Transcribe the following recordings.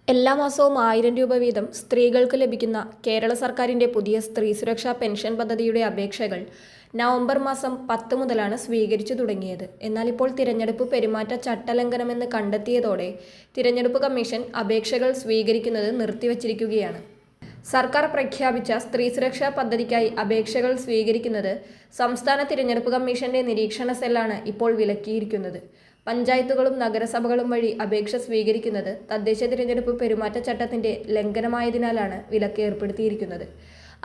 എല്ലാ മാസവും 1000 രൂപ വീതം സ്ത്രീകൾക്ക് ലഭിക്കുന്ന കേരള സർക്കാരിന്റെ പുതിയ സ്ത്രീ സുരക്ഷാ പെൻഷൻ പദ്ധതിയുടെ അപേക്ഷകൾ നവംബർ മാസം 10 മുതലാണ് സ്വീകരിച്ചു തുടങ്ങിയത്. എന്നാൽ ഇപ്പോൾ തിരഞ്ഞെടുപ്പ് പെരുമാറ്റ ചട്ടലംഘനമെന്ന് കണ്ടെത്തിയതോടെ തിരഞ്ഞെടുപ്പ് കമ്മീഷൻ അപേക്ഷകൾ സ്വീകരിക്കുന്നത് നിർത്തിവച്ചിരിക്കുകയാണ്. സർക്കാർ പ്രഖ്യാപിച്ച സ്ത്രീ സുരക്ഷാ പദ്ധതിക്കായി അപേക്ഷകൾ സ്വീകരിക്കുന്നത് സംസ്ഥാന തിരഞ്ഞെടുപ്പ് കമ്മീഷന്റെ നിരീക്ഷണ സെല്ലാണ് ഇപ്പോൾ വിലക്കിയിരിക്കുന്നത്. പഞ്ചായത്തുകളും നഗരസഭകളും വഴി അപേക്ഷ സ്വീകരിക്കുന്നത് തദ്ദേശ തിരഞ്ഞെടുപ്പ് പെരുമാറ്റച്ചട്ടത്തിന്റെ ലംഘനമായതിനാലാണ് വിലക്ക് ഏർപ്പെടുത്തിയിരിക്കുന്നത്.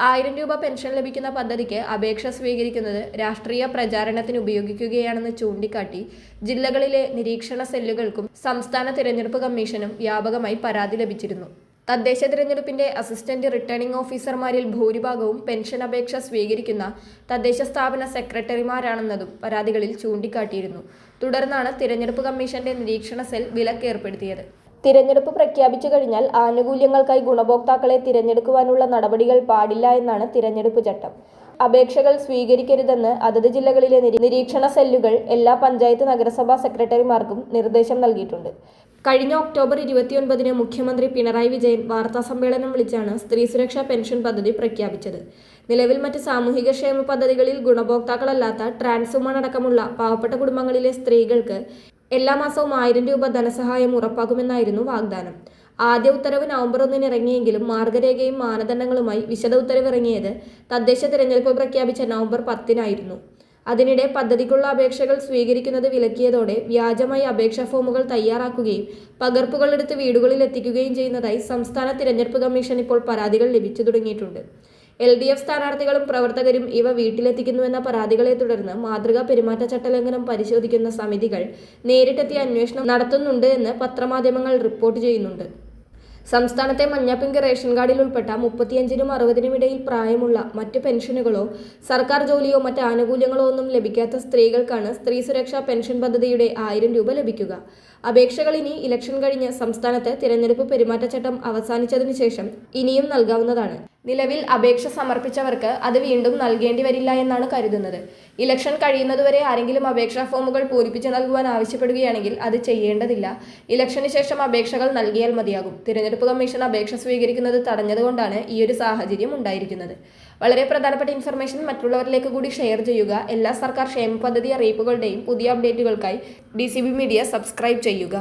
1000 രൂപ പെൻഷൻ ലഭിക്കുന്ന പദ്ധതിക്ക് അപേക്ഷ സ്വീകരിക്കുന്നത് രാഷ്ട്രീയ പ്രചാരണത്തിന് ഉപയോഗിക്കുകയാണെന്ന് ചൂണ്ടിക്കാട്ടി ജില്ലകളിലെ നിരീക്ഷണ സെല്ലുകൾക്കും സംസ്ഥാന തിരഞ്ഞെടുപ്പ് കമ്മീഷനും വ്യാപകമായി പരാതി ലഭിച്ചിരുന്നു. തദ്ദേശ തിരഞ്ഞെടുപ്പിന്റെ അസിസ്റ്റന്റ് റിട്ടേണിംഗ് ഓഫീസർമാരിൽ ഭൂരിഭാഗവും പെൻഷൻ അപേക്ഷ സ്വീകരിക്കുന്ന തദ്ദേശ സ്ഥാപന സെക്രട്ടറിമാരാണെന്നതും പരാതികളിൽ ചൂണ്ടിക്കാട്ടിയിരുന്നു. തുടർന്നാണ് തിരഞ്ഞെടുപ്പ് കമ്മീഷന്റെ നിരീക്ഷണ സെൽ വിലക്ക് ഏർപ്പെടുത്തിയത്. തിരഞ്ഞെടുപ്പ് പ്രഖ്യാപിച്ചു കഴിഞ്ഞാൽ ആനുകൂല്യങ്ങൾക്കായി ഗുണഭോക്താക്കളെ തിരഞ്ഞെടുക്കുവാനുള്ള നടപടികൾ പാടില്ല എന്നാണ് തിരഞ്ഞെടുപ്പ് ചട്ടം. അപേക്ഷകൾ സ്വീകരിക്കരുതെന്ന് അതത് ജില്ലകളിലെ നിരീക്ഷണ സെല്ലുകൾ എല്ലാ പഞ്ചായത്ത് നഗരസഭാ സെക്രട്ടറിമാർക്കും നിർദ്ദേശം നൽകിയിട്ടുണ്ട്. കഴിഞ്ഞ ഒക്ടോബർ 29-ന് മുഖ്യമന്ത്രി പിണറായി വിജയൻ വാർത്താസമ്മേളനം വിളിച്ചാണ് സ്ത്രീ സുരക്ഷാ പെൻഷൻ പദ്ധതി പ്രഖ്യാപിച്ചത്. നിലവിൽ മറ്റ് സാമൂഹിക ക്ഷേമ പദ്ധതികളിൽ ഗുണഭോക്താക്കളല്ലാത്ത ട്രാൻസ് വുമൺ അടക്കമുള്ള പാവപ്പെട്ട കുടുംബങ്ങളിലെ സ്ത്രീകൾക്ക് എല്ലാ മാസവും 1000 രൂപ ധനസഹായം ഉറപ്പാക്കുമെന്നായിരുന്നു വാഗ്ദാനം. ആദ്യ ഉത്തരവ് നവംബർ 1-ന് ഇറങ്ങിയെങ്കിലും മാർഗരേഖയും മാനദണ്ഡങ്ങളുമായി വിശദ ഉത്തരവ് ഇറങ്ങിയത് തദ്ദേശ തിരഞ്ഞെടുപ്പ് പ്രഖ്യാപിച്ച നവംബർ 10-നായിരുന്നു. അതിനിടെ പദ്ധതിക്കുള്ള അപേക്ഷകൾ സ്വീകരിക്കുന്നത് വിലക്കിയതോടെ വ്യാജമായി അപേക്ഷാ ഫോമുകൾ തയ്യാറാക്കുകയും പകർപ്പുകൾ എടുത്ത് വീടുകളിൽ എത്തിക്കുകയും ചെയ്യുന്നതായി സംസ്ഥാന തിരഞ്ഞെടുപ്പ് കമ്മീഷൻ ഇപ്പോൾ പരാതികൾ ലഭിച്ചു തുടങ്ങിയിട്ടുണ്ട്. LDF സ്ഥാനാർത്ഥികളും പ്രവർത്തകരും ഇവ വീട്ടിലെത്തിക്കുന്നുവെന്ന പരാതികളെ തുടർന്ന് മാതൃകാ പെരുമാറ്റച്ചട്ടലംഘനം പരിശോധിക്കുന്ന സമിതികൾ നേരിട്ടെത്തി അന്വേഷണം നടത്തുന്നുണ്ട് എന്ന് പത്രമാധ്യമങ്ങൾ റിപ്പോർട്ട് ചെയ്യുന്നുണ്ട്. സംസ്ഥാനത്തെ മഞ്ഞപ്പിങ്ക് റേഷൻ കാർഡിൽ ഉൾപ്പെട്ട 35-നും 60-നും ഇടയിൽ പ്രായമുള്ള മറ്റ് പെൻഷനുകളോ സർക്കാർ ജോലിയോ മറ്റ് ആനുകൂല്യങ്ങളോ ഒന്നും ലഭിക്കാത്ത സ്ത്രീകൾക്കാണ് സ്ത്രീ സുരക്ഷാ പെൻഷൻ പദ്ധതിയുടെ 1000 രൂപ ലഭിക്കുക. അപേക്ഷകൾ ഇനി ഇലക്ഷൻ കഴിഞ്ഞ് സംസ്ഥാനത്ത് തിരഞ്ഞെടുപ്പ് പെരുമാറ്റച്ചട്ടം അവസാനിച്ചതിനു ശേഷം ഇനിയും നൽകാവുന്നതാണ്. നിലവിൽ അപേക്ഷ സമർപ്പിച്ചവർക്ക് അത് വീണ്ടും നൽകേണ്ടി വരില്ല എന്നാണ് കരുതുന്നത്. ഇലക്ഷൻ കഴിയുന്നതുവരെ ആരെങ്കിലും അപേക്ഷാ ഫോമുകൾ പൂരിപ്പിച്ച് നൽകുവാൻ ആവശ്യപ്പെടുകയാണെങ്കിൽ അത് ചെയ്യേണ്ടതില്ല. ഇലക്ഷന് ശേഷം അപേക്ഷകൾ നൽകിയാൽ മതിയാകും. തിരഞ്ഞെടുപ്പ് കമ്മീഷൻ അപേക്ഷ സ്വീകരിക്കുന്നത് തടഞ്ഞതുകൊണ്ടാണ് ഈയൊരു സാഹചര്യം ഉണ്ടായിരിക്കുന്നത്. വളരെ പ്രധാനപ്പെട്ട ഇൻഫർമേഷൻ മറ്റുള്ളവരിലേക്ക് കൂടി ഷെയർ ചെയ്യുക. എല്ലാ സർക്കാർ ക്ഷേമ പദ്ധതി അറിയിപ്പുകളുടെയും പുതിയ അപ്ഡേറ്റുകൾക്കായി DCB മീഡിയ സബ്സ്ക്രൈബ് ചെയ്യുക.